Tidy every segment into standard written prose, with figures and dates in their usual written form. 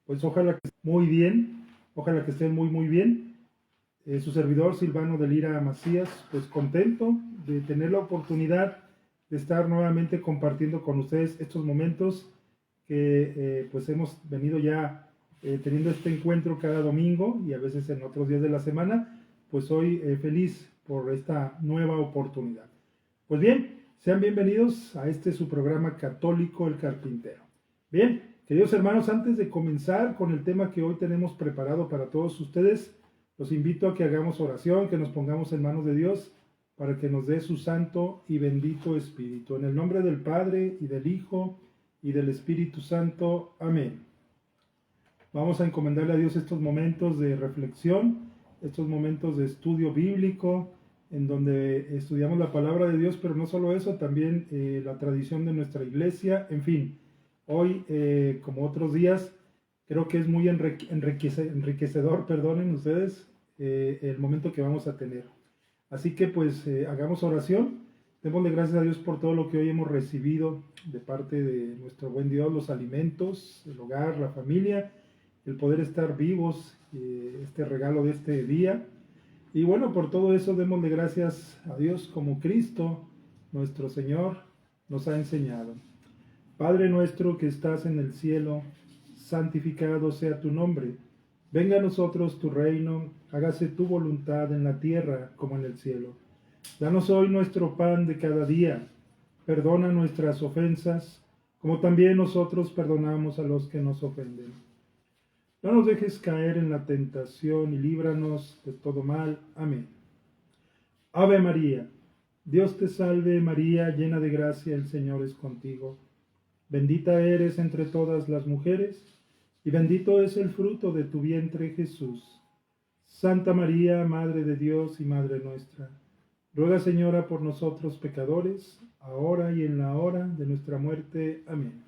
Pues ojalá que estén muy bien, ojalá que estén muy bien. Su servidor Silvano de Lira Macías, pues contento de tener la oportunidad de estar nuevamente compartiendo con ustedes estos momentos que pues hemos venido ya teniendo este encuentro cada domingo y a veces en otros días de la semana. Pues soy feliz por esta nueva oportunidad. Pues bien, sean bienvenidos a este su programa católico El Carpintero. Bien, queridos hermanos, antes de comenzar con el tema que hoy tenemos preparado para todos ustedes, los invito a que hagamos oración, que nos pongamos en manos de Dios para que nos dé su santo y bendito Espíritu. En el nombre del Padre y del Hijo y del Espíritu Santo. Amén. Vamos a encomendarle a Dios estos momentos de reflexión, estos momentos de estudio bíblico, en donde estudiamos la palabra de Dios, pero no solo eso, también la tradición de nuestra iglesia. En fin, hoy, como otros días, creo que es muy enriquecedor, perdonen ustedes, el momento que vamos a tener. Así que pues hagamos oración, démosle gracias a Dios por todo lo que hoy hemos recibido de parte de nuestro buen Dios, los alimentos, el hogar, la familia, el poder estar vivos, este regalo de este día. Y bueno, por todo eso démosle gracias a Dios como Cristo, nuestro Señor, nos ha enseñado. Padre nuestro que estás en el cielo, santificado sea tu nombre. Venga a nosotros tu reino, hágase tu voluntad en la tierra como en el cielo. Danos hoy nuestro pan de cada día. Perdona nuestras ofensas, como también nosotros perdonamos a los que nos ofenden. No nos dejes caer en la tentación y líbranos de todo mal. Amén. Ave María, Dios te salve María, llena de gracia, el Señor es contigo. Bendita eres entre todas las mujeres, y bendito es el fruto de tu vientre Jesús. Santa María, Madre de Dios y Madre nuestra, ruega Señora por nosotros pecadores, ahora y en la hora de nuestra muerte. Amén.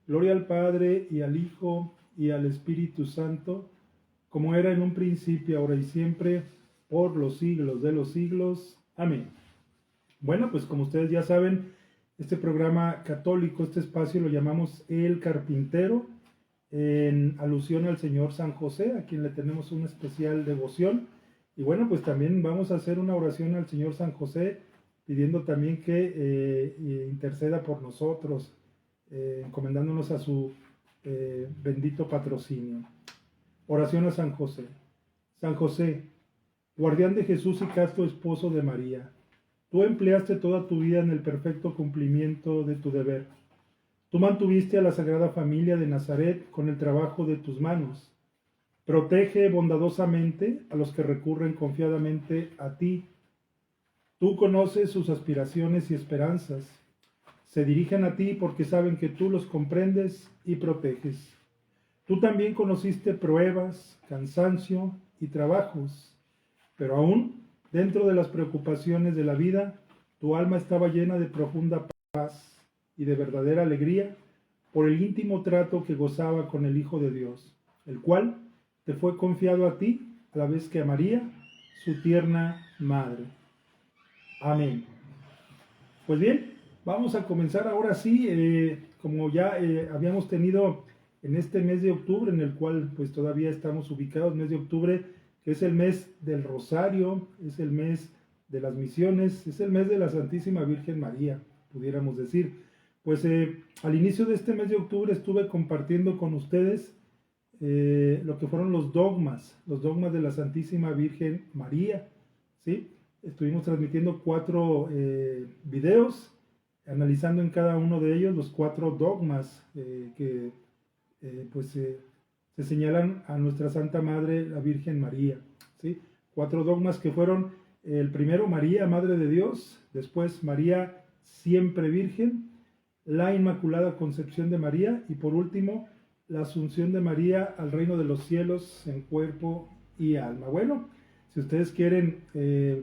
Gloria al Padre y al Hijo y al Espíritu Santo, como era en un principio, ahora y siempre, por los siglos de los siglos. Amén. Bueno, pues como ustedes ya saben, este programa católico, este espacio lo llamamos El Carpintero, en alusión al Señor San José, a quien le tenemos una especial devoción. Y bueno, pues también vamos a hacer una oración al Señor San José, pidiendo también que interceda por nosotros, encomendándonos a su bendito patrocinio. Oración a San José. San José, guardián de Jesús y casto esposo de María, tú empleaste toda tu vida en el perfecto cumplimiento de tu deber. Tú mantuviste a la Sagrada Familia de Nazaret con el trabajo de tus manos. Protege bondadosamente a los que recurren confiadamente a ti. Tú conoces sus aspiraciones y esperanzas. Se dirigen a ti porque saben que tú los comprendes y proteges. Tú también conociste pruebas, cansancio y trabajos, pero aún dentro de las preocupaciones de la vida, tu alma estaba llena de profunda paz y de verdadera alegría por el íntimo trato que gozaba con el Hijo de Dios, el cual te fue confiado a ti a la vez que a María, su tierna madre. Amén. Pues bien, vamos a comenzar ahora sí, como ya habíamos tenido en este mes de octubre, en el cual pues todavía estamos ubicados, mes de octubre, que es el mes del Rosario, es el mes de las misiones, es el mes de la Santísima Virgen María, pudiéramos decir. Pues al inicio de este mes de octubre estuve compartiendo con ustedes lo que fueron los dogmas de la Santísima Virgen María, ¿sí? Estuvimos transmitiendo 4 videos, analizando en cada uno de ellos los 4 dogmas que se señalan a nuestra Santa Madre, la Virgen María, ¿sí? 4 dogmas que fueron, el primero, María, Madre de Dios; después, María, siempre Virgen; la Inmaculada Concepción de María; y por último, la Asunción de María al reino de los cielos en cuerpo y alma. Bueno, si ustedes quieren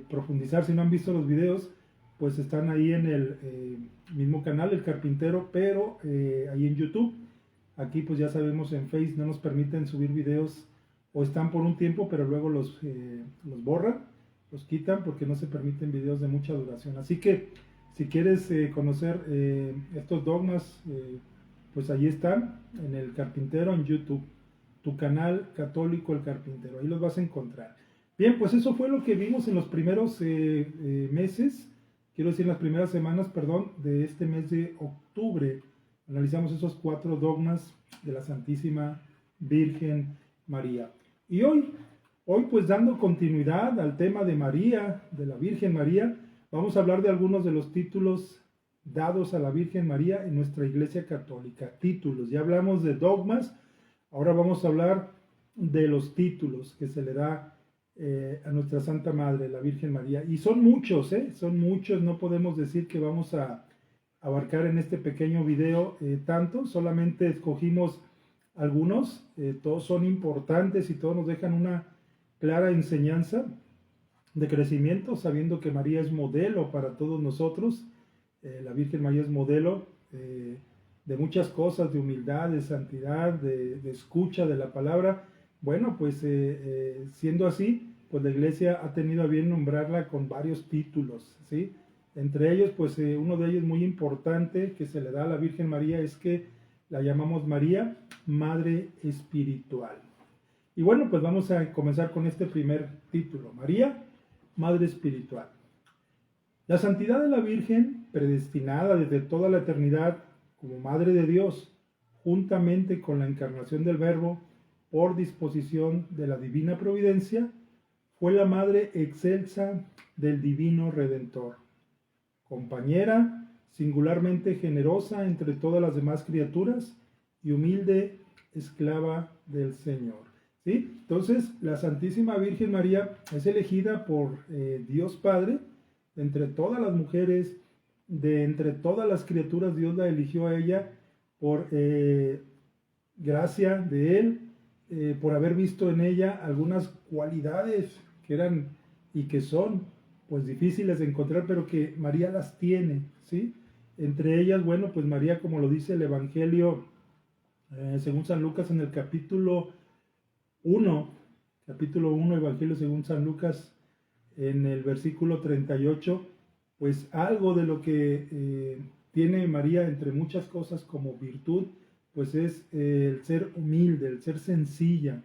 profundizar, si no han visto los videos, pues están ahí en el mismo canal, El Carpintero, pero ahí en YouTube. Aquí pues ya sabemos, en Facebook no nos permiten subir videos, o están por un tiempo, pero luego los borran, los quitan porque no se permiten videos de mucha duración. Así que si quieres conocer estos dogmas, pues allí están, en El Carpintero, en YouTube. tu canal Católico El Carpintero. Ahí los vas a encontrar. Bien, pues eso fue lo que vimos en los primeros meses, quiero decir, en las primeras semanas, perdón, de este mes de octubre. Analizamos esos 4 dogmas de la Santísima Virgen María. Y hoy pues dando continuidad al tema de María, de la Virgen María, vamos a hablar de algunos de los títulos dados a la Virgen María en nuestra Iglesia Católica. Títulos, ya hablamos de dogmas, ahora vamos a hablar de los títulos que se le da a nuestra Santa Madre, la Virgen María. Y son muchos, no podemos decir que vamos a abarcar en este pequeño video tanto, solamente escogimos algunos, todos son importantes y todos nos dejan una clara enseñanza de crecimiento, sabiendo que María es modelo para todos nosotros. La Virgen María es modelo de muchas cosas, de humildad, de santidad, de escucha de la palabra. Bueno, pues siendo así, pues la Iglesia ha tenido a bien nombrarla con varios títulos, ¿sí? Entre ellos, pues uno de ellos muy importante que se le da a la Virgen María es que la llamamos María, Madre Espiritual. Y bueno, pues vamos a comenzar con este primer título, María, Madre Espiritual. La santidad de la Virgen, predestinada desde toda la eternidad como Madre de Dios, juntamente con la encarnación del Verbo, por disposición de la divina providencia, fue la Madre excelsa del Divino Redentor, compañera singularmente generosa entre todas las demás criaturas y humilde esclava del Señor. ¿Sí? Entonces, la Santísima Virgen María es elegida por Dios Padre, entre todas las mujeres, de entre todas las criaturas, Dios la eligió a ella por gracia de Él, por haber visto en ella algunas cualidades que eran y que son pues difíciles de encontrar, pero que María las tiene, ¿sí? Entre ellas, bueno, pues María, como lo dice el Evangelio según San Lucas en el capítulo 1, Evangelio según San Lucas, en el versículo 38, pues algo de lo que tiene María entre muchas cosas como virtud, pues es el ser humilde, el ser sencilla,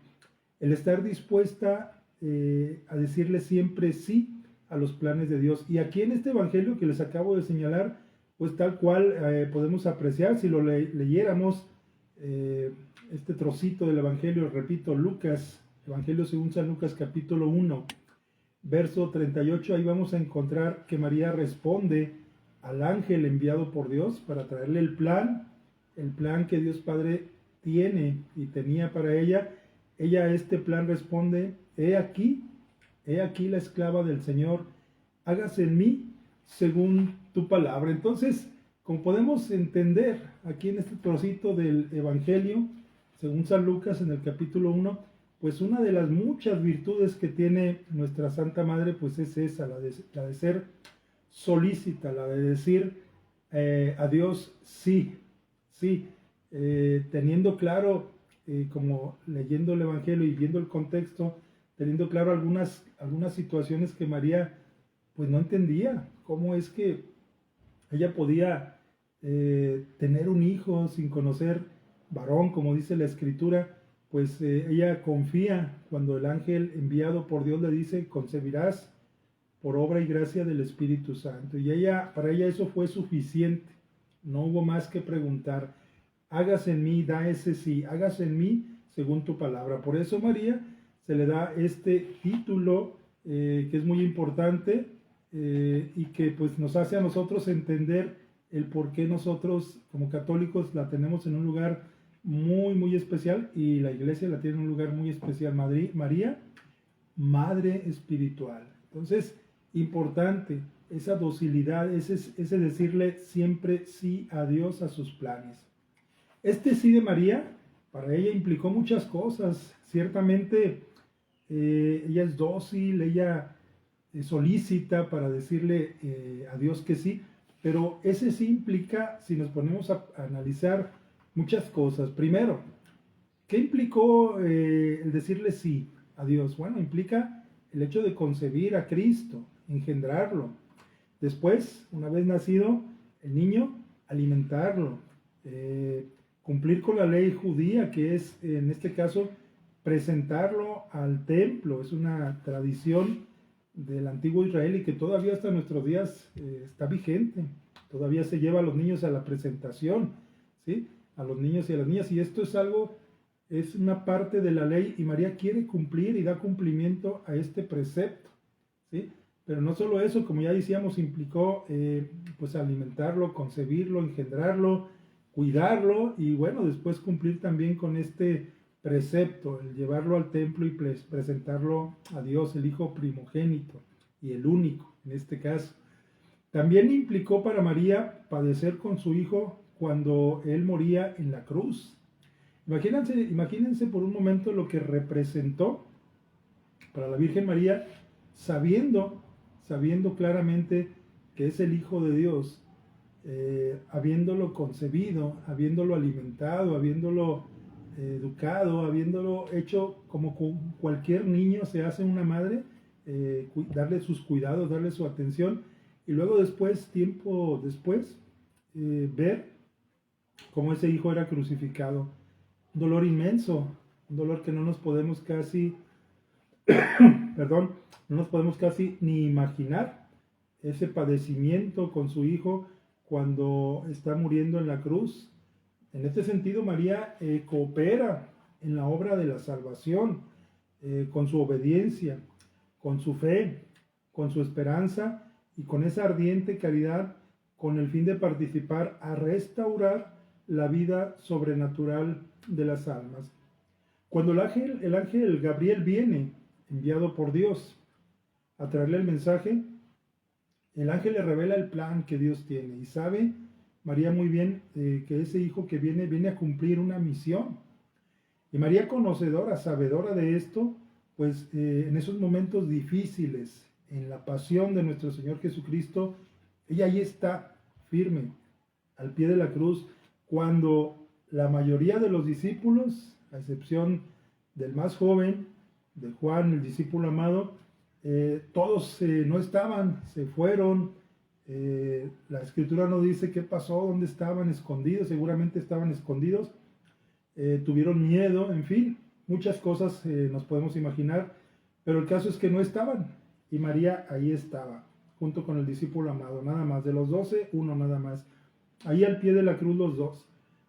el estar dispuesta a decirle siempre sí a los planes de Dios. Y aquí en este Evangelio que les acabo de señalar, pues tal cual podemos apreciar, si lo leyéramos, este trocito del Evangelio, repito, Lucas, Evangelio según San Lucas, capítulo 1, verso 38, ahí vamos a encontrar que María responde al ángel enviado por Dios para traerle el plan que Dios Padre tiene y tenía para ella. Ella a este plan responde: he aquí la esclava del Señor, hágase en mí según tu palabra. Entonces, como podemos entender aquí en este trocito del Evangelio, según San Lucas en el capítulo 1, pues una de las muchas virtudes que tiene nuestra Santa Madre, pues es esa, la de ser solícita, la de decir a Dios sí, teniendo claro, como leyendo el Evangelio y viendo el contexto, teniendo claro algunas situaciones que María pues no entendía, cómo es que ella podía tener un hijo sin conocer varón, como dice la Escritura. Pues ella confía cuando el ángel enviado por Dios le dice: concebirás por obra y gracia del Espíritu Santo. Y para ella eso fue suficiente, no hubo más que preguntar: hágase en mí, da ese sí, hágase en mí según tu palabra. Por eso María se le da este título que es muy importante y que pues nos hace a nosotros entender el por qué nosotros como católicos la tenemos en un lugar muy, muy especial, y la Iglesia la tiene en un lugar muy especial. María, Madre Espiritual. Entonces, importante esa docilidad, ese decirle siempre sí a Dios, a sus planes. Este sí de María, para ella implicó muchas cosas. Ciertamente, ella es dócil, ella es solícita para decirle a Dios que sí, pero ese sí implica, si nos ponemos a analizar, muchas cosas. Primero, ¿qué implicó el decirle sí a Dios? Bueno, implica el hecho de concebir a Cristo, engendrarlo. Después, una vez nacido el niño, alimentarlo, cumplir con la ley judía, que es en este caso presentarlo al templo. Es una tradición del antiguo Israel y que todavía hasta nuestros días está vigente. Todavía se lleva a los niños a la presentación, ¿sí? A los niños y a las niñas. Y esto es algo, es una parte de la ley y María quiere cumplir y da cumplimiento a este precepto, ¿sí? Pero no solo eso, como ya decíamos, implicó pues alimentarlo, concebirlo, engendrarlo, cuidarlo y bueno, después cumplir también con este precepto, el llevarlo al templo y presentarlo a Dios, el Hijo primogénito y el único en este caso. También implicó para María padecer con su hijo cuando él moría en la cruz. Imagínense por un momento lo que representó para la Virgen María, sabiendo claramente que es el Hijo de Dios, habiéndolo concebido, habiéndolo alimentado, habiéndolo educado, habiéndolo hecho como cualquier niño se hace una madre, darle sus cuidados, darle su atención, y luego después, tiempo después, ver cómo ese hijo era crucificado. Un dolor inmenso, un dolor que no nos podemos casi, no nos podemos casi ni imaginar ese padecimiento con su hijo cuando está muriendo en la cruz. En este sentido, María coopera en la obra de la salvación, con su obediencia, con su fe, con su esperanza y con esa ardiente caridad, con el fin de participar a restaurar la vida sobrenatural de las almas. Cuando el ángel Gabriel viene, enviado por Dios, a traerle el mensaje, el ángel le revela el plan que Dios tiene y sabe María muy bien que ese hijo que viene a cumplir una misión. Y María, conocedora, sabedora de esto, pues en esos momentos difíciles, en la pasión de nuestro Señor Jesucristo, ella ahí está, firme, al pie de la cruz, cuando la mayoría de los discípulos, a excepción del más joven, de Juan, el discípulo amado, todos no estaban, se fueron. La escritura no dice qué pasó, dónde estaban escondidos, seguramente estaban escondidos, tuvieron miedo, en fin, muchas cosas nos podemos imaginar, pero el caso es que no estaban, y María ahí estaba, junto con el discípulo amado, nada más, de los 12, uno nada más, ahí al pie de la cruz los dos,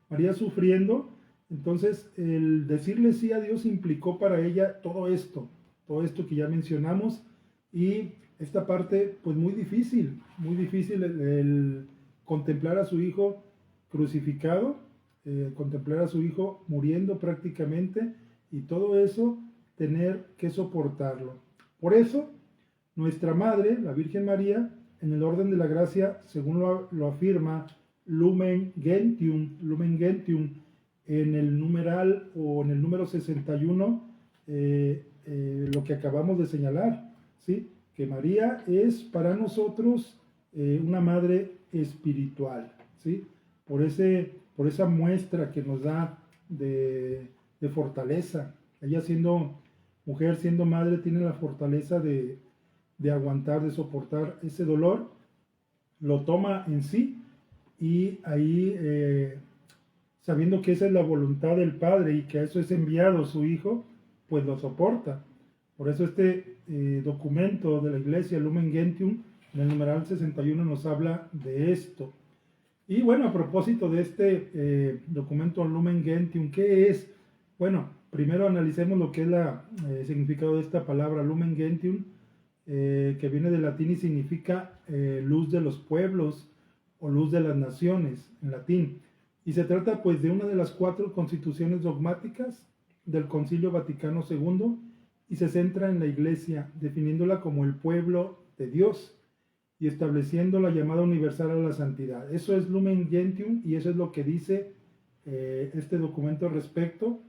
María sufriendo. Entonces el decirle sí a Dios implicó para ella todo esto que ya mencionamos, y esta parte pues muy difícil el contemplar a su hijo crucificado, contemplar a su hijo muriendo prácticamente, y todo eso tener que soportarlo. Por eso nuestra madre, la Virgen María, en el orden de la gracia, según lo afirma Lumen Gentium, en el numeral o en el número 61, lo que acabamos de señalar, ¿sí? Que María es para nosotros una madre espiritual, ¿sí? Por esa muestra que nos da de fortaleza. Ella, siendo mujer, siendo madre, tiene la fortaleza de aguantar, de soportar ese dolor, lo toma en sí, y ahí, sabiendo que esa es la voluntad del Padre y que a eso es enviado su Hijo, pues lo soporta. Por eso este documento de la Iglesia, Lumen Gentium, en el numeral 61 nos habla de esto. Y bueno, a propósito de este documento Lumen Gentium, ¿qué es? Bueno, primero analicemos lo que es el significado de esta palabra Lumen Gentium, que viene del latín y significa luz de los pueblos o luz de las naciones, en latín. Y se trata pues de una de las 4 constituciones dogmáticas del Concilio Vaticano II, y se centra en la Iglesia, definiéndola como el pueblo de Dios y estableciendo la llamada universal a la santidad. Eso es Lumen Gentium, y eso es lo que dice este documento respecto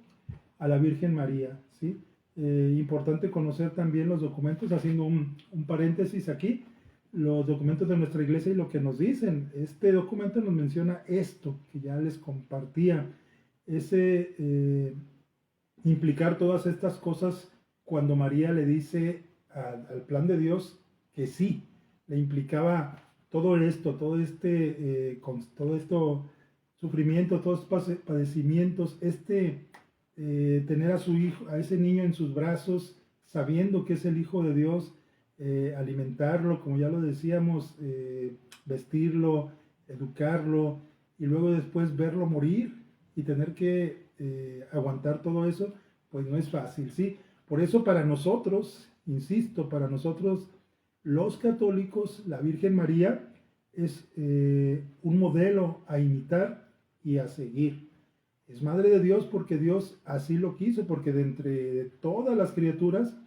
a la Virgen María, ¿sí? Importante conocer también los documentos, haciendo un paréntesis aquí, los documentos de nuestra Iglesia y lo que nos dicen. Este documento nos menciona esto que ya les compartía, implicar todas estas cosas cuando María le dice al plan de Dios que sí, le implicaba todo esto, todo esto sufrimiento, todos estos padecimientos, tener a su hijo, a ese niño en sus brazos, sabiendo que es el Hijo de Dios, alimentarlo, como ya lo decíamos, vestirlo, educarlo, y luego después verlo morir y tener que aguantar todo eso, pues no es fácil, ¿sí? Por eso para nosotros, insisto, para nosotros los católicos, la Virgen María es un modelo a imitar y a seguir. Es Madre de Dios porque Dios así lo quiso, porque de entre todas las criaturas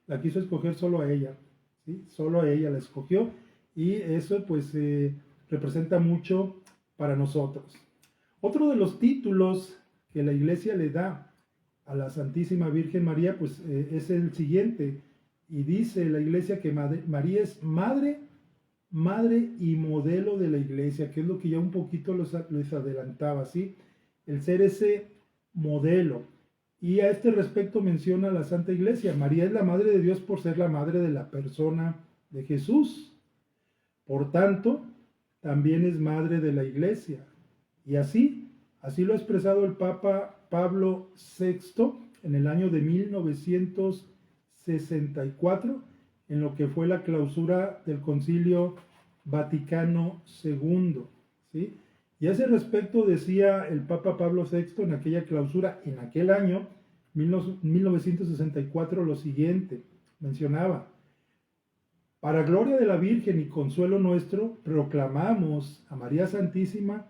la quiso escoger solo a ella, ¿sí? Solo a ella la escogió, y eso pues representa mucho para nosotros. Otro de los títulos que la Iglesia le da a la Santísima Virgen María pues es el siguiente, y dice la Iglesia que María es madre y modelo de la Iglesia, que es lo que ya un poquito les adelantaba, ¿sí? El ser ese modelo. Y a este respecto menciona la Santa Iglesia: María es la Madre de Dios por ser la madre de la persona de Jesús. Por tanto, también es madre de la Iglesia. Y así lo ha expresado el Papa Pablo VI en el año de 1964, en lo que fue la clausura del Concilio Vaticano II, ¿sí? Y a ese respecto decía el Papa Pablo VI en aquella clausura, en aquel año, 1964, lo siguiente, mencionaba: para gloria de la Virgen y consuelo nuestro, proclamamos a María Santísima,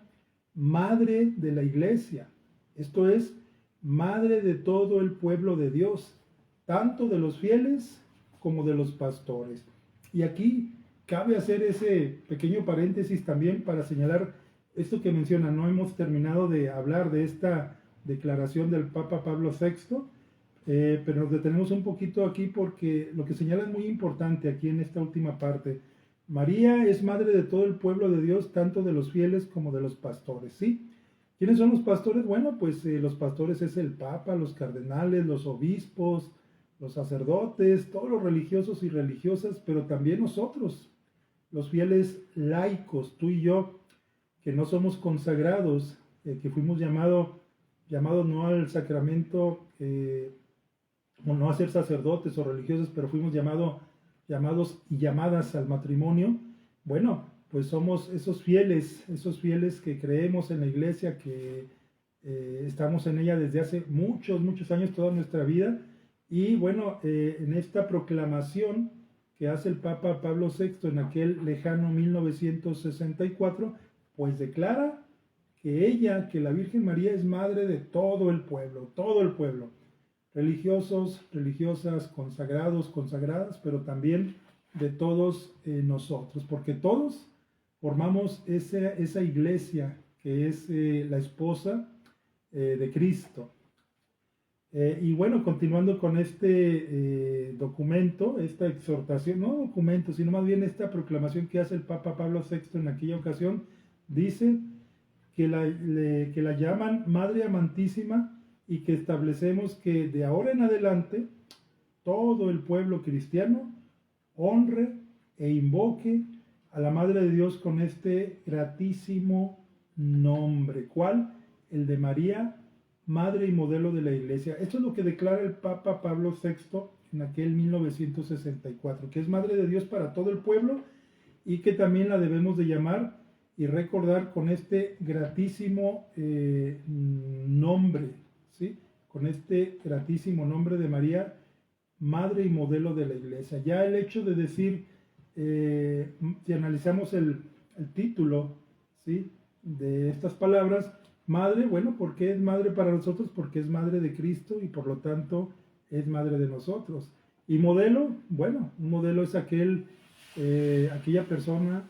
Madre de la Iglesia, esto es, Madre de todo el pueblo de Dios, tanto de los fieles como de los pastores. Y aquí cabe hacer ese pequeño paréntesis también para señalar esto que menciona. No hemos terminado de hablar de esta declaración del Papa Pablo VI, pero nos detenemos un poquito aquí porque lo que señala es muy importante aquí en esta última parte. María es madre de todo el pueblo de Dios, tanto de los fieles como de los pastores, ¿sí? ¿Quiénes son los pastores? Bueno, pues los pastores es el Papa, los cardenales, los obispos, los sacerdotes, todos los religiosos y religiosas, pero también nosotros, los fieles laicos, tú y yo, que no somos consagrados, que fuimos llamados no al sacramento, o no a ser sacerdotes o religiosos, pero fuimos llamados y llamadas al matrimonio. Bueno, pues somos esos fieles que creemos en la Iglesia, que estamos en ella desde hace muchos años, toda nuestra vida. Y bueno, en esta proclamación que hace el Papa Pablo VI en aquel lejano 1964, pues declara que la Virgen María es madre de todo el pueblo, religiosos, religiosas, consagrados, consagradas, pero también de todos nosotros, porque todos formamos esa iglesia que es la esposa de Cristo. Y bueno, continuando con este documento, esta exhortación, no documento, sino más bien esta proclamación que hace el Papa Pablo VI en aquella ocasión, dice que la llaman Madre Amantísima, y que establecemos que de ahora en adelante todo el pueblo cristiano honre e invoque a la Madre de Dios con este gratísimo nombre. ¿Cuál? El de María, Madre y modelo de la Iglesia. Esto es lo que declara el Papa Pablo VI en aquel 1964, que es Madre de Dios para todo el pueblo, y que también la debemos de llamar y recordar con este gratísimo nombre, ¿sí? Con este gratísimo nombre de María, Madre y modelo de la Iglesia. Ya el hecho de decir, si analizamos el título, ¿sí?, de estas palabras, Madre, bueno, ¿por qué es madre para nosotros? Porque es madre de Cristo y por lo tanto es madre de nosotros. Y modelo, bueno, un modelo es aquella persona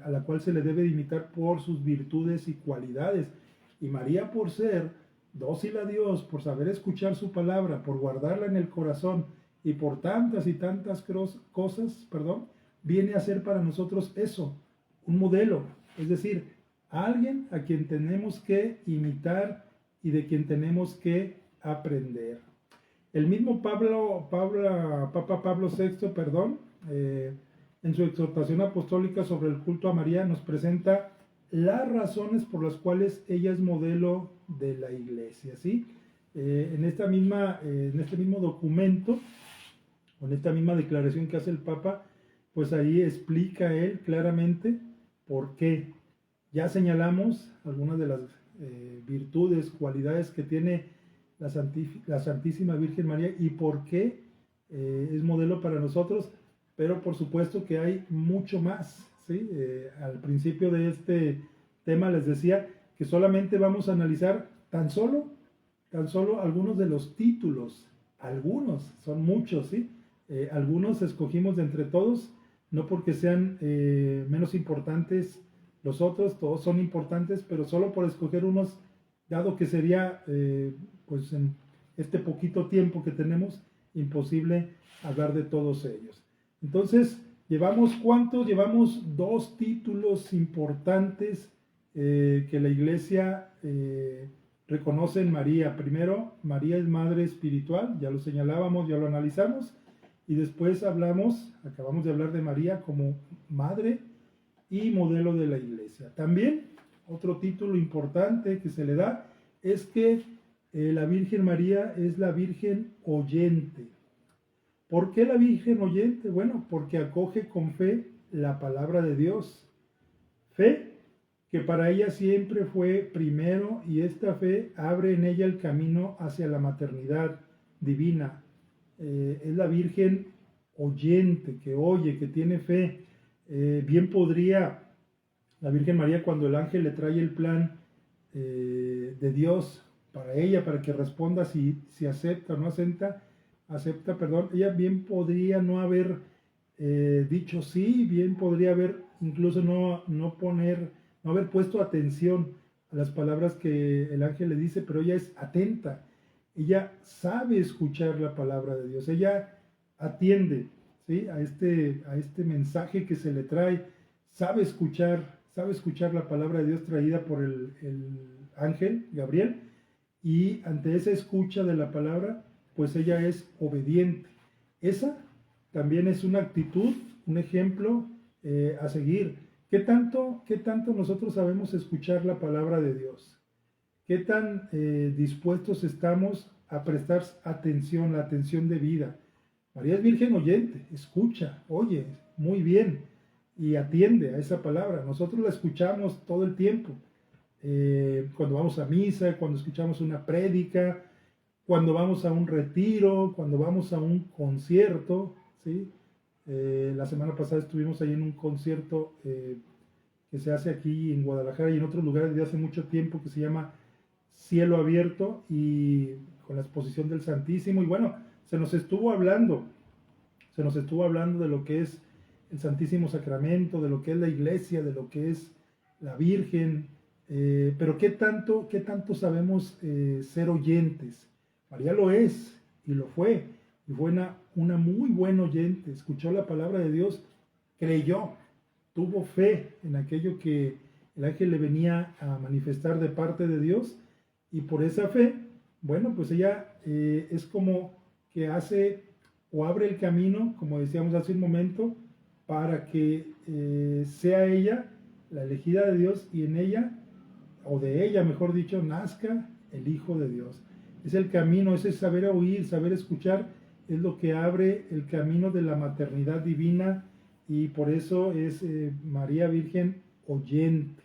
a la cual se le debe imitar por sus virtudes y cualidades. Y María, por ser dócil a Dios, por saber escuchar su palabra, por guardarla en el corazón y por tantas y tantas cosas, viene a ser para nosotros eso, un modelo, es decir, alguien a quien tenemos que imitar y de quien tenemos que aprender. El mismo Papa Pablo VI, en su exhortación apostólica sobre el culto a María, nos presenta las razones por las cuales ella es modelo de la Iglesia, ¿sí? En este mismo documento, o en esta misma declaración que hace el Papa, pues ahí explica él claramente por qué. Ya señalamos algunas de las virtudes, cualidades que tiene la Santísima Virgen María y por qué es modelo para nosotros, pero por supuesto que hay mucho más, ¿sí? Al principio de este tema les decía que solamente vamos a analizar tan solo algunos de los títulos, algunos, son muchos, ¿sí? Algunos escogimos de entre todos, no porque sean menos importantes los otros, todos son importantes, pero solo por escoger unos, dado que sería, pues en este poquito tiempo que tenemos, imposible hablar de todos ellos. Entonces, ¿llevamos cuántos? Llevamos 2 títulos importantes que la Iglesia reconoce en María. Primero, María es Madre Espiritual, ya lo señalábamos, ya lo analizamos, y después acabamos de hablar de María como Madre y modelo de la Iglesia. También, otro título importante que se le da es que la Virgen María es la Virgen oyente. ¿Por qué la Virgen oyente? Bueno, porque acoge con fe la palabra de Dios. Fe que para ella siempre fue primero, y esta fe abre en ella el camino hacia la maternidad divina. Es la Virgen oyente, que oye, que tiene fe. Bien podría la Virgen María, cuando el ángel le trae el plan de Dios para ella, para que responda si acepta o no acepta, ella bien podría no haber dicho sí, bien podría haber incluso no haber puesto atención a las palabras que el ángel le dice, pero ella es atenta, ella sabe escuchar la palabra de Dios, ella atiende, ¿sí? a este mensaje que se le trae, sabe escuchar la palabra de Dios traída por el ángel Gabriel, y ante esa escucha de la palabra, pues ella es obediente. Esa también es una actitud, un ejemplo a seguir. ¿Qué tanto nosotros sabemos escuchar la palabra de Dios? ¿Qué tan dispuestos estamos a prestar atención, la atención debida? María es virgen oyente, escucha, oye, muy bien, y atiende a esa palabra. Nosotros la escuchamos todo el tiempo. Cuando vamos a misa, cuando escuchamos una prédica, cuando vamos a un retiro, cuando vamos a un concierto, ¿sí? La semana pasada estuvimos ahí en un concierto que se hace aquí en Guadalajara y en otros lugares desde hace mucho tiempo, que se llama Cielo Abierto, y con la exposición del Santísimo. Y bueno, se nos estuvo hablando de lo que es el Santísimo Sacramento, de lo que es la Iglesia, de lo que es la Virgen, pero ¿qué tanto sabemos ser oyentes? María lo es, y lo fue, y fue una muy buena oyente, escuchó la palabra de Dios, creyó, tuvo fe en aquello que el ángel le venía a manifestar de parte de Dios, y por esa fe, bueno, pues ella es como que hace o abre el camino, como decíamos hace un momento, para que sea ella la elegida de Dios, y en ella, o de ella mejor dicho, nazca el Hijo de Dios. Es el camino, ese saber oír, saber escuchar, es lo que abre el camino de la maternidad divina, y por eso es María Virgen oyente.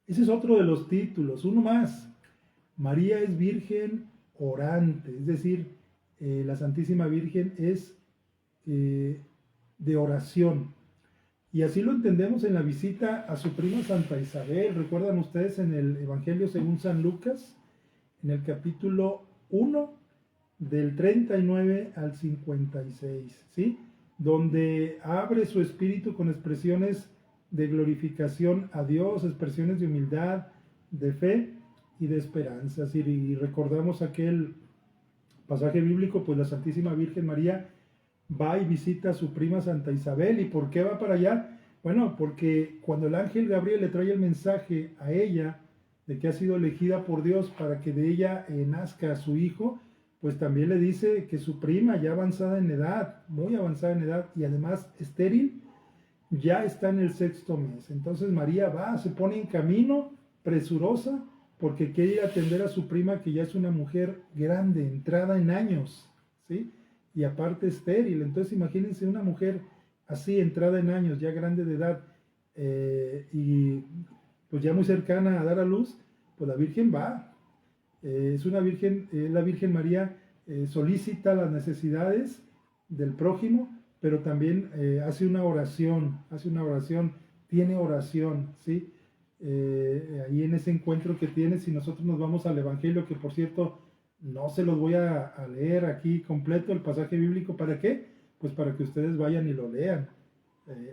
Ese es otro de los títulos, uno más. María es Virgen orante, es decir, la Santísima Virgen es de oración. Y así lo entendemos en la visita a su prima Santa Isabel. ¿Recuerdan ustedes en el Evangelio según San Lucas, en el capítulo 1, del 39 al 56, ¿sí? Donde abre su espíritu con expresiones de glorificación a Dios, expresiones de humildad, de fe y de esperanza. Y recordamos aquel pasaje bíblico, pues la Santísima Virgen María va y visita a su prima Santa Isabel. ¿Y por qué va para allá? Bueno, porque cuando el ángel Gabriel le trae el mensaje a ella de que ha sido elegida por Dios para que de ella nazca a su hijo, pues también le dice que su prima, ya avanzada en edad, muy avanzada en edad, y además estéril, ya está en el 6º mes. Entonces María va, se pone en camino, presurosa, porque quiere ir a atender a su prima que ya es una mujer grande, entrada en años, ¿sí? Y aparte estéril. Entonces imagínense una mujer así, entrada en años, ya grande de edad, y pues ya muy cercana a dar a luz, pues la Virgen va. Es una Virgen, la Virgen María solicita las necesidades del prójimo, pero también hace una oración, tiene oración, ¿sí? Ahí en ese encuentro que tiene, si nosotros nos vamos al Evangelio, que por cierto no se los voy a leer aquí completo el pasaje bíblico, ¿para qué? Pues para que ustedes vayan y lo lean.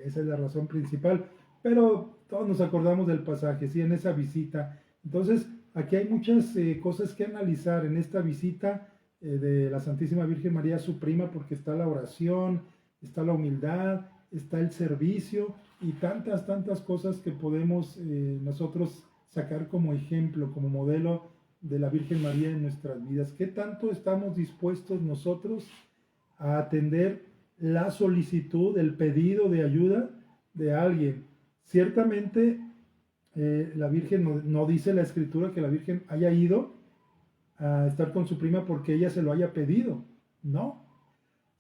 Esa es la razón principal, pero todos nos acordamos del pasaje, sí, en esa visita. Entonces, aquí hay muchas cosas que analizar en esta visita de la Santísima Virgen María a su prima, porque está la oración, está la humildad, está el servicio y tantas cosas que podemos nosotros sacar como ejemplo, como modelo de la Virgen María en nuestras vidas. ¿Qué tanto estamos dispuestos nosotros a atender la solicitud, el pedido de ayuda de alguien? Ciertamente la Virgen no dice la Escritura que la Virgen haya ido a estar con su prima porque ella se lo haya pedido, no,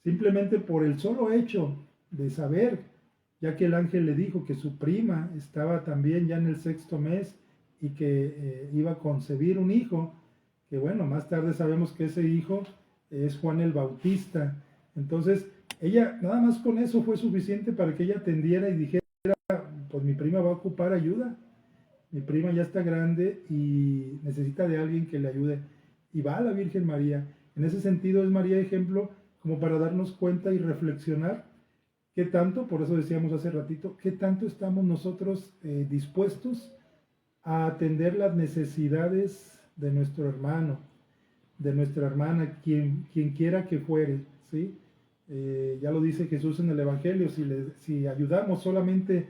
simplemente por el solo hecho de saber, ya que el ángel le dijo que su prima estaba también ya en el 6º mes y que iba a concebir un hijo, que bueno, más tarde sabemos que ese hijo es Juan el Bautista. Entonces, ella, nada más con eso fue suficiente para que ella atendiera y dijera, pues mi prima va a ocupar ayuda, mi prima ya está grande y necesita de alguien que le ayude. Y va a la Virgen María. En ese sentido es María ejemplo como para darnos cuenta y reflexionar qué tanto, por eso decíamos hace ratito, qué tanto estamos nosotros dispuestos a atender las necesidades de nuestro hermano, de nuestra hermana, quien quiera que fuere, ¿sí? Ya lo dice Jesús en el Evangelio, si ayudamos solamente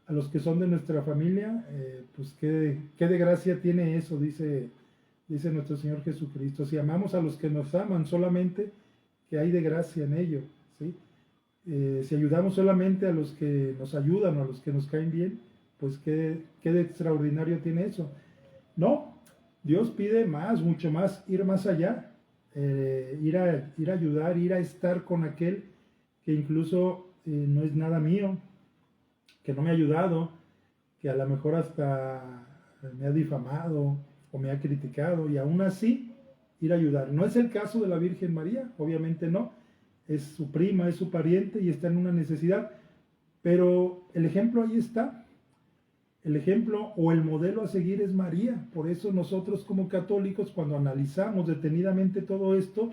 a los que son de nuestra familia, pues qué de gracia tiene eso, dice nuestro Señor Jesucristo. Si amamos a los que nos aman solamente, ¿qué hay de gracia en ello? ¿Sí? Si ayudamos solamente a los que nos ayudan o a los que nos caen bien, pues qué de extraordinario tiene eso. No, Dios pide más, mucho más, ir más allá, ir a ayudar, ir a estar con aquel que incluso no es nada mío, que no me ha ayudado, que a lo mejor hasta me ha difamado o me ha criticado, y aún así ir a ayudar. No es el caso de la Virgen María, obviamente no, es su prima, es su pariente y está en una necesidad, pero el ejemplo ahí está. El ejemplo o el modelo a seguir es María. Por eso nosotros como católicos, cuando analizamos detenidamente todo esto,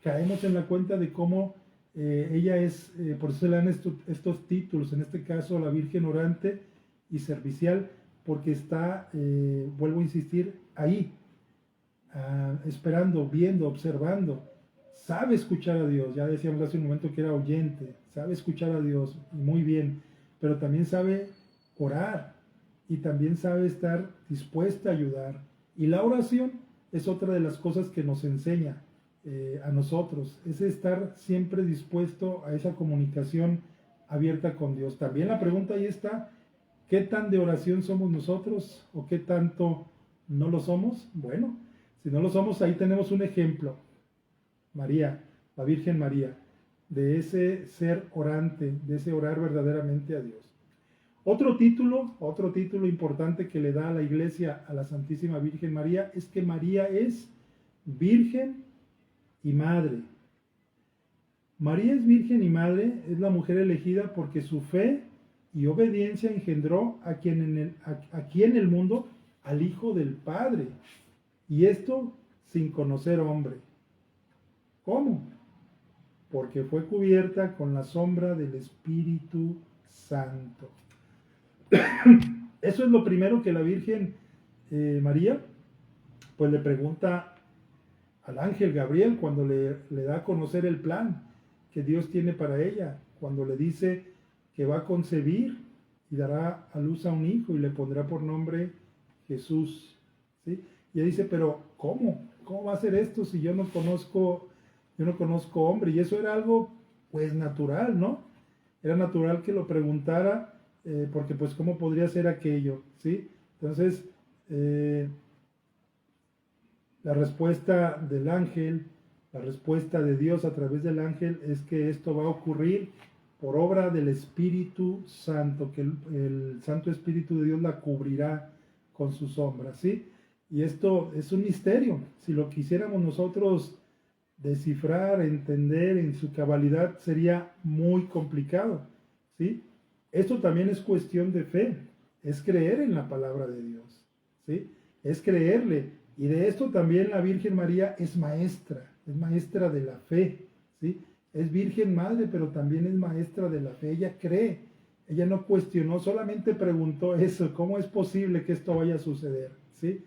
caemos en la cuenta de cómo ella es, por eso se le dan estos títulos, en este caso la Virgen orante y servicial, porque está, vuelvo a insistir, ahí, esperando, viendo, observando. Sabe escuchar a Dios, ya decíamos hace un momento que era oyente, sabe escuchar a Dios muy bien, pero también sabe orar y también sabe estar dispuesta a ayudar. Y la oración es otra de las cosas que nos enseña a nosotros, es estar siempre dispuesto a esa comunicación abierta con Dios. También la pregunta ahí está, ¿qué tan de oración somos nosotros o qué tanto no lo somos? Bueno, si no lo somos, ahí tenemos un ejemplo. María, la Virgen María, de ese ser orante, de ese orar verdaderamente a Dios. Otro título importante que le da a la Iglesia a la Santísima Virgen María es que María es Virgen y Madre. María es Virgen y Madre, es la mujer elegida porque su fe y obediencia engendró aquí en el mundo al Hijo del Padre. Y esto sin conocer hombre. ¿Cómo? Porque fue cubierta con la sombra del Espíritu Santo. Eso es lo primero que la Virgen María pues le pregunta al ángel Gabriel cuando le da a conocer el plan que Dios tiene para ella, cuando le dice que va a concebir y dará a luz a un hijo y le pondrá por nombre Jesús, ¿sí? Y ella dice, pero ¿cómo? ¿Cómo va a ser esto si yo no conozco hombre? Y eso era algo pues natural, ¿no? Era natural que lo preguntara, porque pues ¿cómo podría ser aquello? ¿Sí? Entonces, La respuesta del ángel, la respuesta de Dios a través del ángel es que esto va a ocurrir por obra del Espíritu Santo, que el Santo Espíritu de Dios la cubrirá con su sombra, ¿sí? Y esto es un misterio. Si lo quisiéramos nosotros descifrar, entender en su cabalidad, sería muy complicado, ¿sí? Esto también es cuestión de fe, es creer en la palabra de Dios, ¿sí? Es creerle. Y de esto también la Virgen María es maestra de la fe, ¿sí? Es Virgen Madre, pero también es maestra de la fe. Ella cree, ella no cuestionó, solamente preguntó eso, ¿cómo es posible que esto vaya a suceder? ¿Sí?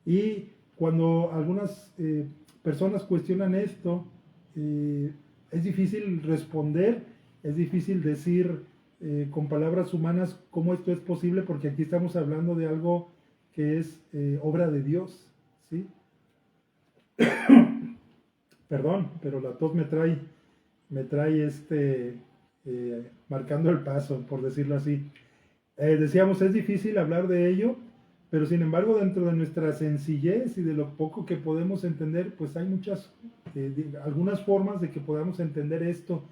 Y cuando algunas personas cuestionan esto, es difícil responder, es difícil decir con palabras humanas cómo esto es posible, porque aquí estamos hablando de algo que es obra de Dios, ¿sí? Perdón, pero la tos me trae marcando el paso, por decirlo así. Decíamos, es difícil hablar de ello, pero sin embargo dentro de nuestra sencillez y de lo poco que podemos entender, pues hay algunas formas de que podamos entender esto,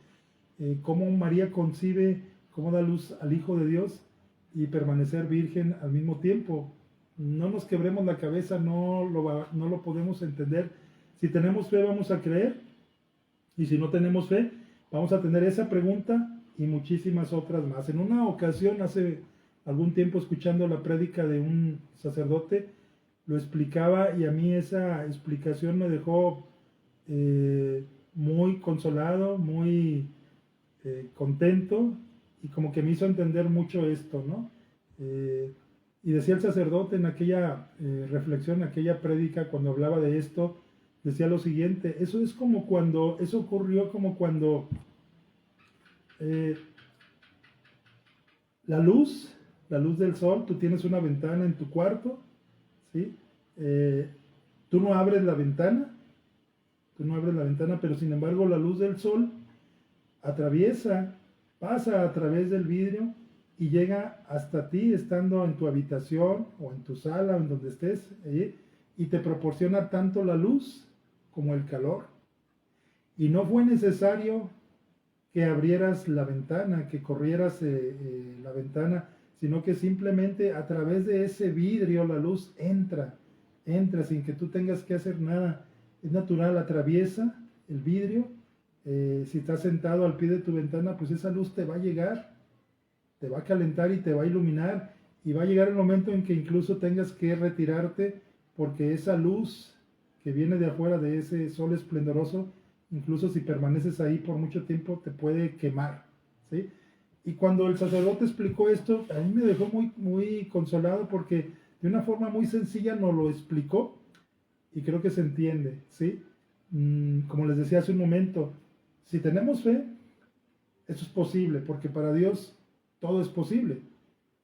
cómo María concibe, cómo da luz al Hijo de Dios y permanecer virgen al mismo tiempo. No nos quebremos la cabeza, no lo podemos entender. Si tenemos fe vamos a creer, y si no tenemos fe vamos a tener esa pregunta y muchísimas otras más. En una ocasión, hace algún tiempo, escuchando la prédica de un sacerdote, lo explicaba y a mí esa explicación me dejó muy consolado, muy contento, y como que me hizo entender mucho esto, ¿no? Y decía el sacerdote en aquella reflexión, en aquella prédica, cuando hablaba de esto, decía lo siguiente: eso ocurrió como cuando la luz del sol, tú tienes una ventana en tu cuarto, ¿sí? Tú no abres la ventana, pero sin embargo la luz del sol pasa a través del vidrio y llega hasta ti estando en tu habitación o en tu sala o en donde estés, y te proporciona tanto la luz como el calor. Y no fue necesario que abrieras la ventana, que corrieras la ventana, sino que simplemente a través de ese vidrio la luz entra sin que tú tengas que hacer nada. Es natural, atraviesa el vidrio. Si estás sentado al pie de tu ventana, pues esa luz te va a llegar, te va a calentar y te va a iluminar, y va a llegar el momento en que incluso tengas que retirarte, porque esa luz que viene de afuera de ese sol esplendoroso, incluso si permaneces ahí por mucho tiempo, te puede quemar, ¿sí? Y cuando el sacerdote explicó esto, a mí me dejó muy, muy consolado, porque de una forma muy sencilla nos lo explicó y creo que se entiende, ¿sí? Como les decía hace un momento, si tenemos fe, eso es posible, porque para Dios todo es posible.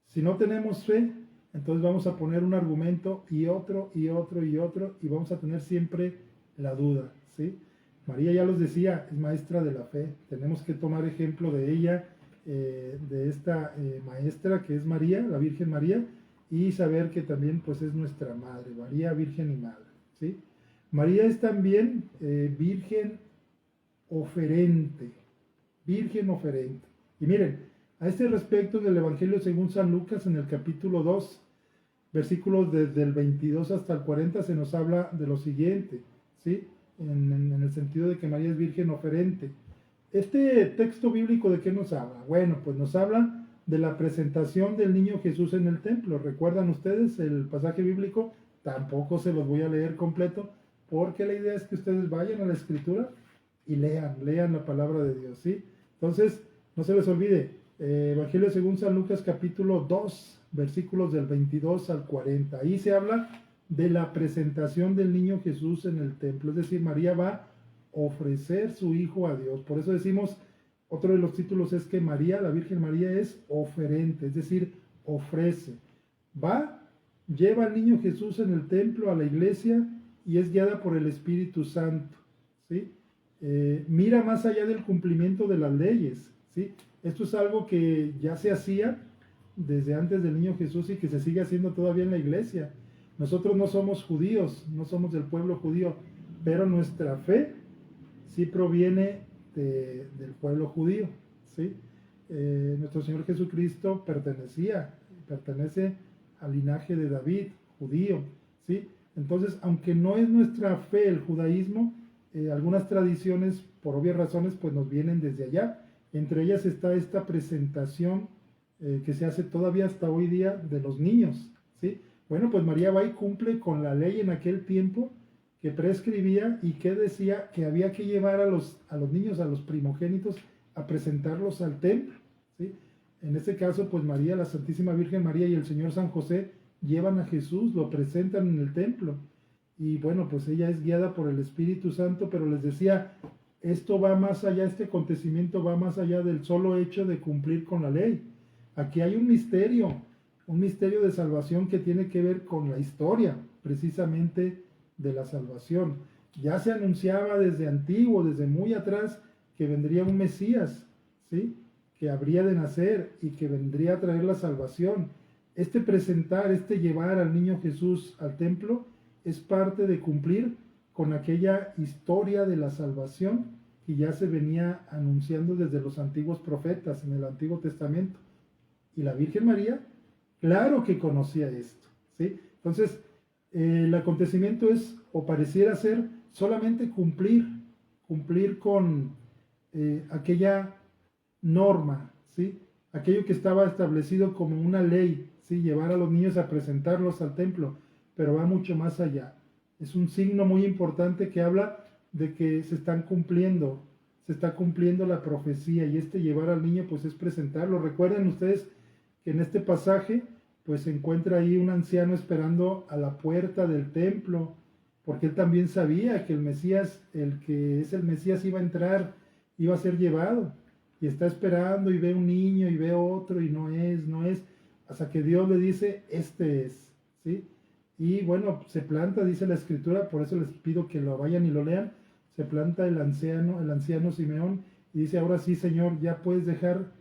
Si no tenemos fe, entonces vamos a poner un argumento y otro, y otro, y otro, y vamos a tener siempre la duda, ¿sí? María, ya los decía, es maestra de la fe. Tenemos que tomar ejemplo de ella, de esta maestra que es María, la Virgen María, y saber que también pues es nuestra madre, María, Virgen y Madre, ¿sí? María es también Virgen oferente, Virgen oferente. Y miren, a este respecto, en el Evangelio según San Lucas, en el capítulo 2, versículos desde el 22 hasta el 40, se nos habla de lo siguiente, ¿sí? En el sentido de que María es virgen oferente. Este texto bíblico, ¿de qué nos habla? Bueno, pues nos habla de la presentación del niño Jesús en el templo. ¿Recuerdan ustedes el pasaje bíblico? Tampoco se los voy a leer completo, porque la idea es que ustedes vayan a la Escritura y lean la palabra de Dios, ¿sí? Entonces, no se les olvide, Evangelio según San Lucas capítulo 2, versículos del 22 al 40. Ahí se habla de la presentación del niño Jesús en el templo. Es decir, María va a ofrecer su hijo a Dios. Por eso decimos, otro de los títulos es que María, la Virgen María, es oferente, es decir, ofrece. Lleva al niño Jesús en el templo a la iglesia y es guiada por el Espíritu Santo, ¿sí? Mira más allá del cumplimiento de las leyes, ¿sí? Esto es algo que ya se hacía desde antes del niño Jesús y que se sigue haciendo todavía en la iglesia. Nosotros no somos judíos, no somos del pueblo judío, pero nuestra fe sí proviene del pueblo judío, ¿sí? Nuestro Señor Jesucristo pertenece al linaje de David, judío, ¿sí? Entonces, aunque no es nuestra fe el judaísmo, algunas tradiciones, por obvias razones, pues nos vienen desde allá. Entre ellas está esta presentación que se hace todavía hasta hoy día de los niños, ¿sí? Bueno, pues María va y cumple con la ley en aquel tiempo que prescribía y que decía que había que llevar a los niños, a los primogénitos, a presentarlos al templo, ¿sí? En este caso, pues María, la Santísima Virgen María y el Señor San José llevan a Jesús, lo presentan en el templo. Y bueno, pues ella es guiada por el Espíritu Santo, pero les decía, esto va más allá, este acontecimiento va más allá del solo hecho de cumplir con la ley. Aquí hay un misterio de salvación que tiene que ver con la historia, precisamente de la salvación. Ya se anunciaba desde antiguo, desde muy atrás, que vendría un Mesías, ¿sí? Que habría de nacer y que vendría a traer la salvación. Este presentar, este llevar al niño Jesús al templo, es parte de cumplir con aquella historia de la salvación que ya se venía anunciando desde los antiguos profetas en el Antiguo Testamento. Y la Virgen María, claro que conocía esto, ¿sí? Entonces, el acontecimiento es, o pareciera ser, solamente cumplir con aquella norma, ¿sí? Aquello que estaba establecido como una ley, ¿sí? Llevar a los niños a presentarlos al templo, pero va mucho más allá. Es un signo muy importante que habla de que se está cumpliendo la profecía, y este llevar al niño pues es presentarlo. Recuerden ustedes que en este pasaje pues se encuentra ahí un anciano esperando a la puerta del templo, porque él también sabía que el Mesías, el que es el Mesías, iba a entrar, iba a ser llevado, y está esperando y ve un niño y ve otro y no es, hasta que Dios le dice, este es, ¿sí? Y bueno, se planta, dice la Escritura, por eso les pido que lo vayan y lo lean, se planta el anciano Simeón, y dice, ahora sí, Señor, ya puedes dejar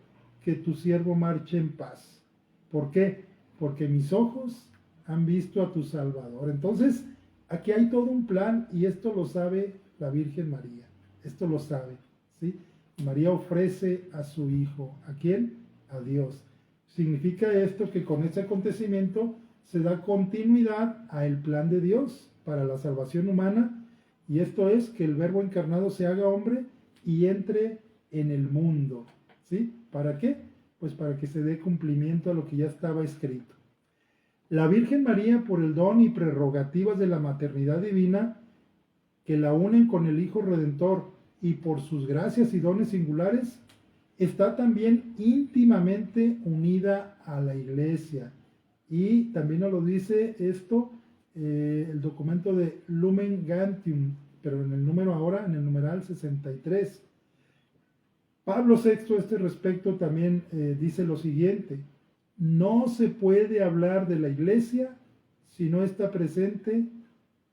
que tu siervo marche en paz. ¿Por qué? Porque mis ojos han visto a tu Salvador. Entonces, aquí hay todo un plan, y esto lo sabe la Virgen María, esto lo sabe, ¿sí? María ofrece a su Hijo, ¿a quién? A Dios. Significa esto que con ese acontecimiento se da continuidad al plan de Dios para la salvación humana, y esto es que el Verbo encarnado se haga hombre y entre en el mundo, ¿sí? ¿Para qué? Pues para que se dé cumplimiento a lo que ya estaba escrito. La Virgen María, por el don y prerrogativas de la maternidad divina, que la unen con el Hijo Redentor, y por sus gracias y dones singulares, está también íntimamente unida a la Iglesia. Y también nos lo dice esto el documento de Lumen Gentium, pero en el número ahora, en el numeral 63. Pablo VI a este respecto también dice lo siguiente: no se puede hablar de la Iglesia si no está presente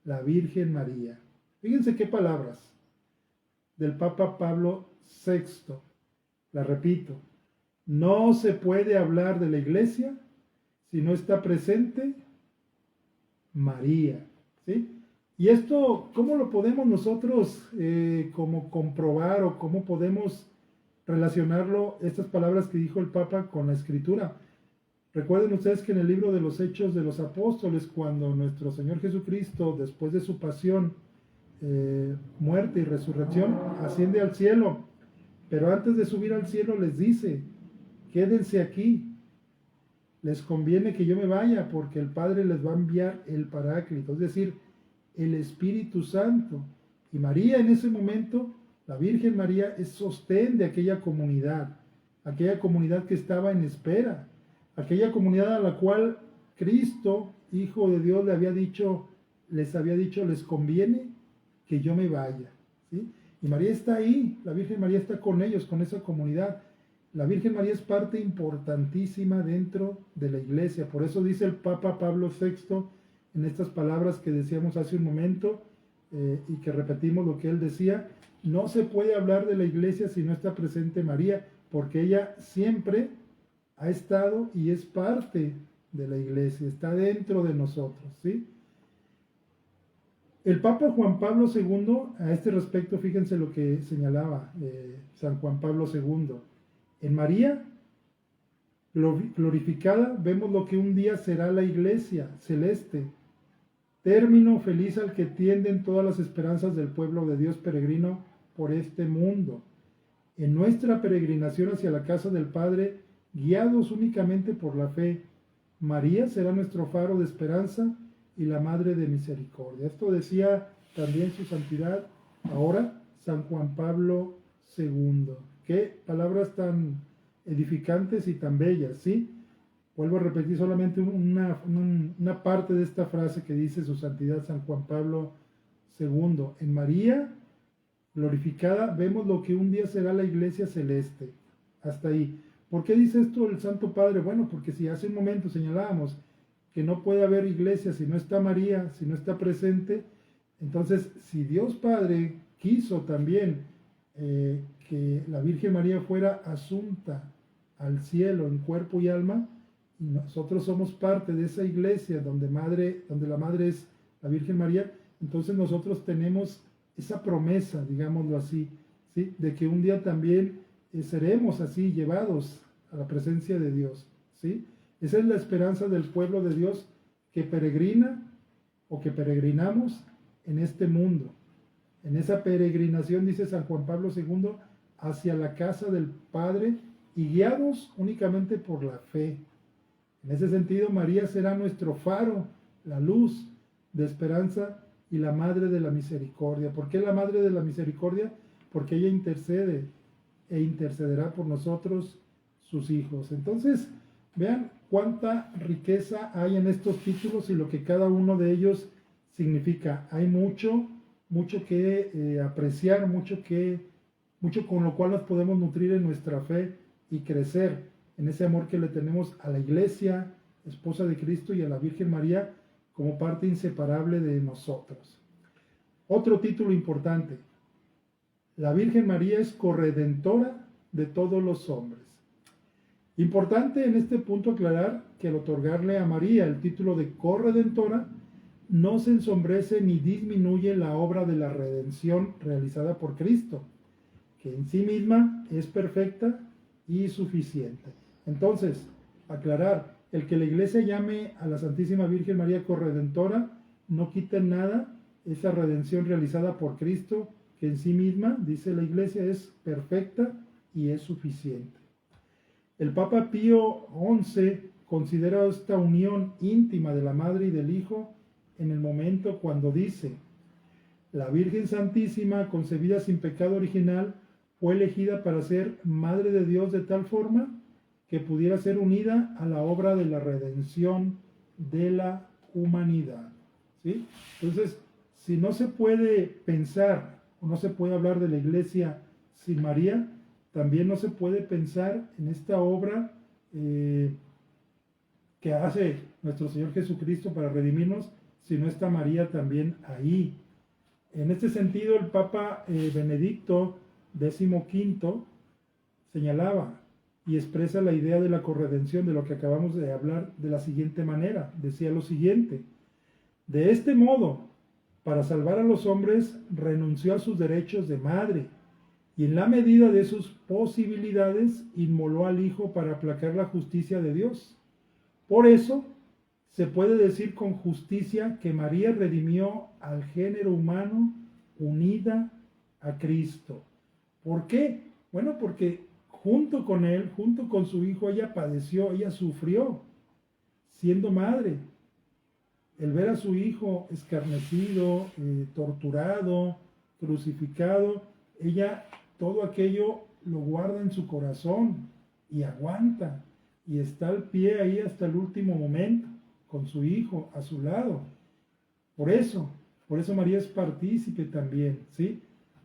la Virgen María. Fíjense qué palabras del Papa Pablo VI. La repito, no se puede hablar de la Iglesia si no está presente María, ¿sí? Y esto, ¿cómo lo podemos nosotros como comprobar, o cómo podemos relacionarlo, estas palabras que dijo el Papa, con la Escritura? Recuerden ustedes que en el libro de los Hechos de los Apóstoles, cuando nuestro Señor Jesucristo, después de su pasión, muerte y resurrección, asciende al cielo, pero antes de subir al cielo les dice, quédense aquí, les conviene que yo me vaya, porque el Padre les va a enviar el Paráclito, es decir, el Espíritu Santo. Y María, en ese momento, la Virgen María, es sostén de aquella comunidad que estaba en espera, aquella comunidad a la cual Cristo, Hijo de Dios, les había dicho, les conviene que yo me vaya, ¿sí? Y María está ahí, la Virgen María está con ellos, con esa comunidad. La Virgen María es parte importantísima dentro de la Iglesia. Por eso dice el Papa Pablo VI en estas palabras que decíamos hace un momento, y que repetimos lo que él decía: no se puede hablar de la Iglesia si no está presente María, porque ella siempre ha estado y es parte de la iglesia, está dentro de nosotros, ¿sí? El Papa Juan Pablo II, a este respecto, fíjense lo que señalaba San Juan Pablo II. En María glorificada vemos lo que un día será la iglesia celeste, término feliz al que tienden todas las esperanzas del pueblo de Dios peregrino por este mundo. En nuestra peregrinación hacia la casa del Padre, guiados únicamente por la fe, María será nuestro faro de esperanza y la Madre de Misericordia. Esto decía también su santidad, ahora San Juan Pablo II. Qué palabras tan edificantes y tan bellas, ¿sí? Vuelvo a repetir solamente una parte de esta frase que dice su santidad San Juan Pablo II. En María glorificada vemos lo que un día será la iglesia celeste. Hasta ahí. ¿Por qué dice esto el Santo Padre? Bueno, porque si hace un momento señalábamos que no puede haber iglesia si no está María, si no está presente, entonces si Dios Padre quiso también que la Virgen María fuera asunta al cielo en cuerpo y alma, y nosotros somos parte de esa iglesia donde la madre es la Virgen María, entonces nosotros tenemos esa promesa, digámoslo así, ¿sí? De que un día también seremos así llevados a la presencia de Dios, ¿sí? Esa es la esperanza del pueblo de Dios que peregrina o que peregrinamos en este mundo. En esa peregrinación, dice San Juan Pablo II, hacia la casa del Padre y guiados únicamente por la fe. En ese sentido, María será nuestro faro, la luz de esperanza y la Madre de la Misericordia. ¿Por qué la Madre de la Misericordia? Porque ella intercede e intercederá por nosotros, sus hijos. Entonces, vean cuánta riqueza hay en estos títulos y lo que cada uno de ellos significa. Hay mucho que apreciar, mucho con lo cual nos podemos nutrir en nuestra fe y crecer en ese amor que le tenemos a la Iglesia, esposa de Cristo, y a la Virgen María como parte inseparable de nosotros. Otro título importante: la Virgen María es corredentora de todos los hombres. Importante en este punto aclarar que al otorgarle a María el título de corredentora, no se ensombrece ni disminuye la obra de la redención realizada por Cristo, que en sí misma es perfecta y suficiente. Entonces, aclarar, el que la Iglesia llame a la Santísima Virgen María corredentora no quita en nada esa redención realizada por Cristo, que en sí misma, dice la Iglesia, es perfecta y es suficiente. El Papa Pío XI considera esta unión íntima de la Madre y del Hijo en el momento cuando dice: la Virgen Santísima, concebida sin pecado original, fue elegida para ser Madre de Dios de tal forma que pudiera ser unida a la obra de la redención de la humanidad, ¿sí? Entonces, si no se puede pensar o no se puede hablar de la Iglesia sin María, también no se puede pensar en esta obra que hace nuestro Señor Jesucristo para redimirnos si no está María también ahí. En este sentido, el Papa Benedicto XV señalaba y expresa la idea de la corredención, de lo que acabamos de hablar, de la siguiente manera. Decía lo siguiente: de este modo, para salvar a los hombres, renunció a sus derechos de madre y en la medida de sus posibilidades inmoló al Hijo para aplacar la justicia de Dios. Por eso, se puede decir con justicia que María redimió al género humano unida a Cristo. ¿Por qué? Bueno, porque junto con él, junto con su Hijo, ella padeció, ella sufrió, siendo madre. El ver a su Hijo escarnecido, torturado, crucificado, ella todo aquello lo guarda en su corazón y aguanta y está al pie ahí hasta el último momento con su Hijo a su lado. Por eso María es partícipe también, ¿sí?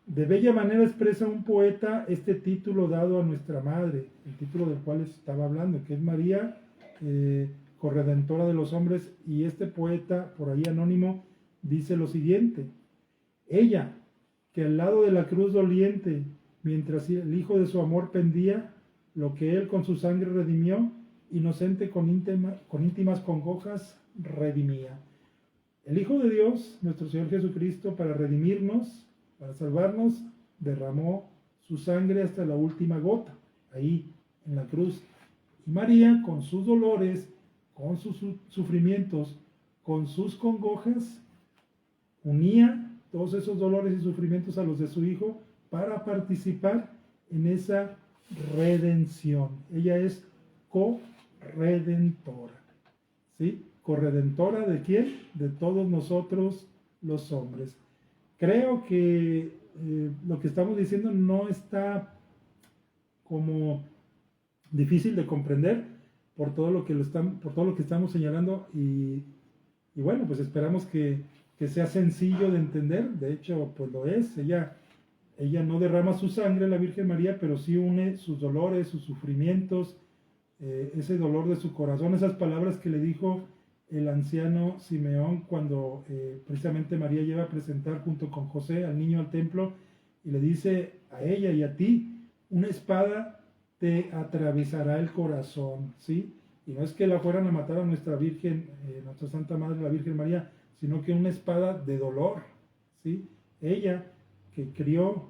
De bella manera expresa un poeta este título dado a nuestra Madre, el título del cual estaba hablando, que es María, corredentora de los hombres, y este poeta, por ahí anónimo, dice lo siguiente: ella, que al lado de la cruz doliente, mientras el Hijo de su amor pendía, lo que él con su sangre redimió, inocente con íntimas congojas, redimía. El Hijo de Dios, nuestro Señor Jesucristo, para redimirnos, para salvarnos, derramó su sangre hasta la última gota, ahí en la cruz. Y María, con sus dolores, con sus sufrimientos, con sus congojas, unía todos esos dolores y sufrimientos a los de su Hijo para participar en esa redención. Ella es corredentora, ¿sí? Corredentora ¿de quién? De todos nosotros los hombres. Creo que lo que estamos diciendo no está como difícil de comprender por todo lo que estamos señalando y bueno, pues esperamos que sea sencillo de entender. De hecho, pues lo es. Ella no derrama su sangre, la Virgen María, pero sí une sus dolores, sus sufrimientos, ese dolor de su corazón, esas palabras que le dijo el anciano Simeón cuando precisamente María lleva a presentar junto con José al niño al templo y le dice a ella y a ti, una espada te atravesará el corazón, ¿sí? Y no es que la fueran a matar a nuestra Virgen, nuestra Santa Madre, la Virgen María, sino que una espada de dolor, ¿sí? Ella que crió,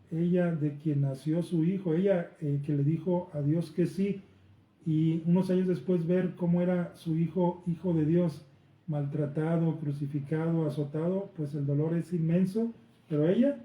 ella de quien nació su hijo, ella que le dijo a Dios que sí, y unos años después ver cómo era su hijo, hijo de Dios, maltratado, crucificado, azotado, pues el dolor es inmenso, pero ella,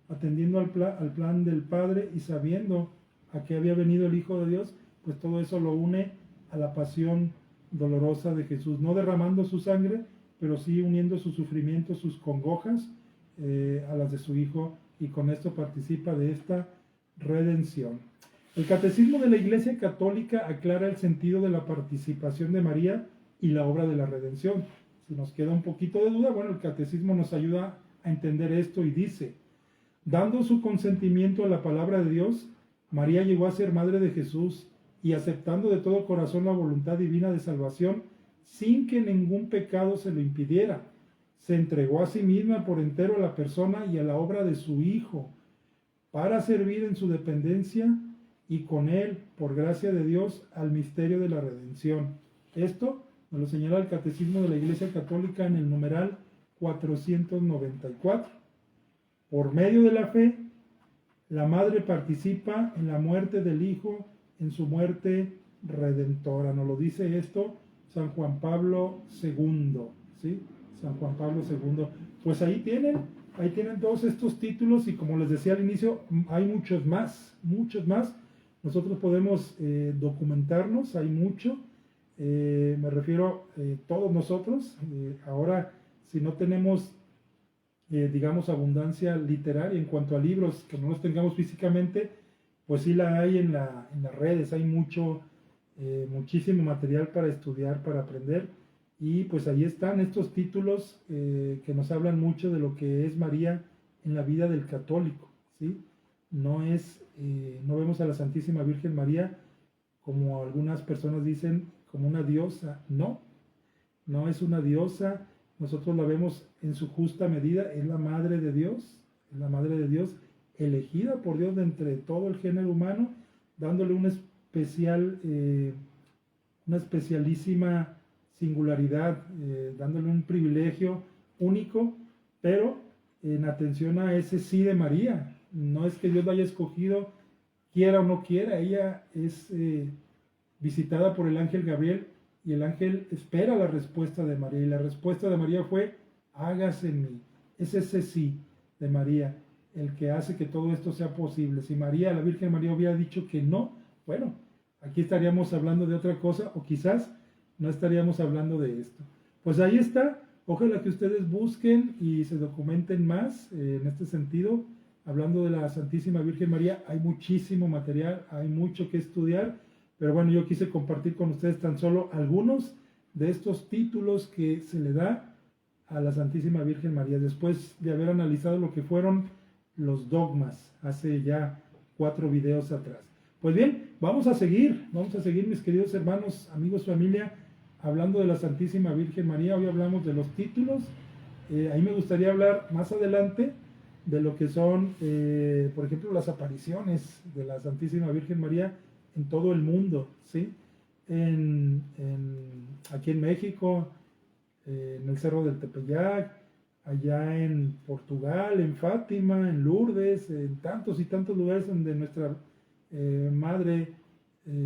atendiendo al plan del Padre y sabiendo a qué había venido el Hijo de Dios, pues todo eso lo une a la pasión dolorosa de Jesús, no derramando su sangre, pero sí uniendo sus sufrimientos, sus congojas a las de su Hijo, y con esto participa de esta redención. El Catecismo de la Iglesia Católica aclara el sentido de la participación de María y la obra de la redención. Si nos queda un poquito de duda, bueno, el Catecismo nos ayuda a entender esto y dice: dando su consentimiento a la palabra de Dios, María llegó a ser madre de Jesús y aceptando de todo corazón la voluntad divina de salvación, sin que ningún pecado se lo impidiera, se entregó a sí misma por entero a la persona y a la obra de su Hijo, para servir en su dependencia y con él, por gracia de Dios, al misterio de la redención. Esto nos lo señala el Catecismo de la Iglesia Católica en el numeral 494. Por medio de la fe, la Madre participa en la muerte del Hijo, en su muerte redentora. Nos lo dice esto San Juan Pablo II, ¿sí? San Juan Pablo II. Pues ahí tienen todos estos títulos y como les decía al inicio, hay muchos más. Nosotros podemos documentarnos, hay mucho. Me refiero todos nosotros. Ahora, si no tenemos digamos, abundancia literaria en cuanto a libros que no los tengamos físicamente, pues sí la hay en las redes, hay muchísimo material para estudiar, para aprender, y pues ahí están estos títulos que nos hablan mucho de lo que es María en la vida del católico, ¿sí? No vemos a la Santísima Virgen María como algunas personas dicen, como una diosa. No es una diosa. Nosotros la vemos en su justa medida, es la Madre de Dios, elegida por Dios de entre todo el género humano, dándole una especialísima singularidad, dándole un privilegio único, pero en atención a ese sí de María. No es que Dios la haya escogido, quiera o no quiera, ella es visitada por el ángel Gabriel, y el ángel espera la respuesta de María, y la respuesta de María fue: hágase en mí. Es ese sí de María el que hace que todo esto sea posible. Si María, la Virgen María, hubiera dicho que no, bueno, aquí estaríamos hablando de otra cosa, o quizás no estaríamos hablando de esto. Pues ahí está. Ojalá que ustedes busquen y se documenten más en este sentido. Hablando de la Santísima Virgen María, hay muchísimo material, hay mucho que estudiar. Pero bueno, yo quise compartir con ustedes tan solo algunos de estos títulos que se le da a la Santísima Virgen María, después de haber analizado lo que fueron los dogmas hace ya 4 videos atrás. Pues bien, vamos a seguir mis queridos hermanos, amigos, familia, hablando de la Santísima Virgen María. Hoy hablamos de los títulos. Ahí me gustaría hablar más adelante de lo que son, por ejemplo, las apariciones de la Santísima Virgen María en todo el mundo, ¿sí? aquí en México, en el Cerro del Tepeyac, allá en Portugal, en Fátima, en Lourdes, en tantos y tantos lugares donde nuestra Madre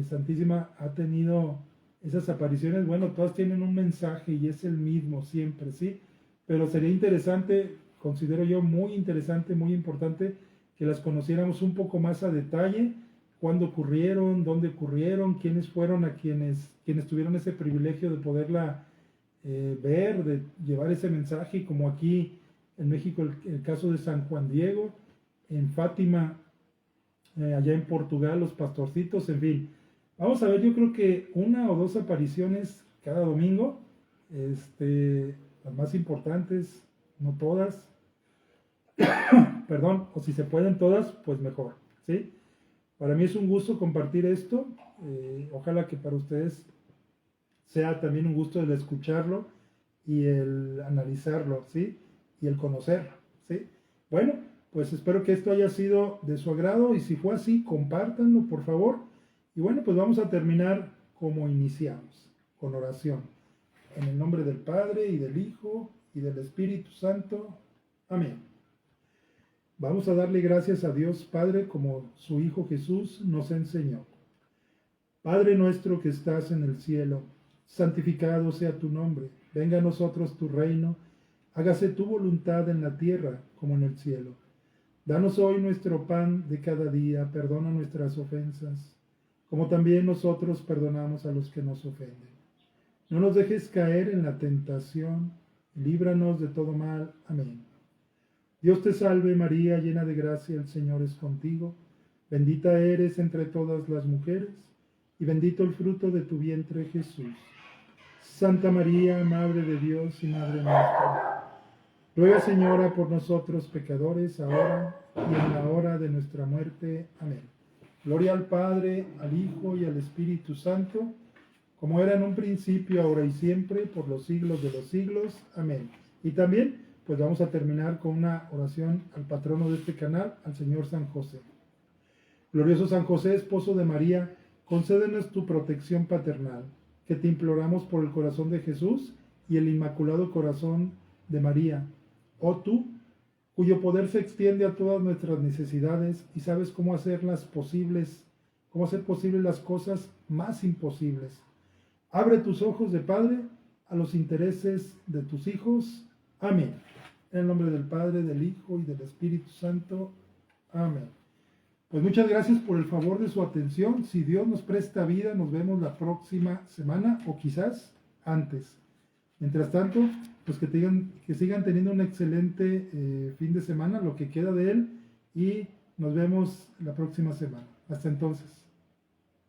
Santísima ha tenido esas apariciones. Bueno, todas tienen un mensaje y es el mismo siempre, ¿sí? Pero sería interesante, considero yo muy interesante, muy importante, que las conociéramos un poco más a detalle, cuándo ocurrieron, dónde ocurrieron, quiénes fueron a quienes tuvieron ese privilegio de poderla ver, de llevar ese mensaje, y como aquí en México el caso de San Juan Diego, en Fátima, allá en Portugal, los pastorcitos, en fin. Vamos a ver, yo creo que una o dos apariciones cada domingo, las más importantes, no todas, perdón, o si se pueden todas, pues mejor, ¿sí? Para mí es un gusto compartir esto, ojalá que para ustedes sea también un gusto el escucharlo y el analizarlo, ¿sí? Y el conocerlo, ¿sí? Bueno, pues espero que esto haya sido de su agrado, y si fue así, compártanlo, por favor. Y bueno, pues vamos a terminar como iniciamos, con oración. En el nombre del Padre, y del Hijo, y del Espíritu Santo. Amén. Vamos a darle gracias a Dios Padre como su Hijo Jesús nos enseñó. Padre nuestro que estás en el cielo, santificado sea tu nombre. Venga a nosotros tu reino. Hágase tu voluntad en la tierra como en el cielo. Danos hoy nuestro pan de cada día. Perdona nuestras ofensas, como también nosotros perdonamos a los que nos ofenden. No nos dejes caer en la tentación. Líbranos de todo mal. Amén. Dios te salve María, llena de gracia, el Señor es contigo. Bendita eres entre todas las mujeres, y bendito el fruto de tu vientre, Jesús. Santa María, Madre de Dios y Madre nuestra, ruega, Señora, por nosotros pecadores, ahora y en la hora de nuestra muerte. Amén. Gloria al Padre, al Hijo y al Espíritu Santo, como era en un principio, ahora y siempre, por los siglos de los siglos. Amén. Y también, pues vamos a terminar con una oración al patrono de este canal, al Señor San José. Glorioso San José, esposo de María, concédenos tu protección paternal, que te imploramos por el corazón de Jesús y el Inmaculado Corazón de María. Oh tú, cuyo poder se extiende a todas nuestras necesidades y sabes cómo hacer posibles las cosas más imposibles. Abre tus ojos de Padre a los intereses de tus hijos. Amén. En el nombre del Padre, del Hijo y del Espíritu Santo. Amén. Pues muchas gracias por el favor de su atención. Si Dios nos presta vida, nos vemos la próxima semana o quizás antes. Mientras tanto, pues que sigan teniendo un excelente fin de semana, lo que queda de él, y nos vemos la próxima semana. Hasta entonces.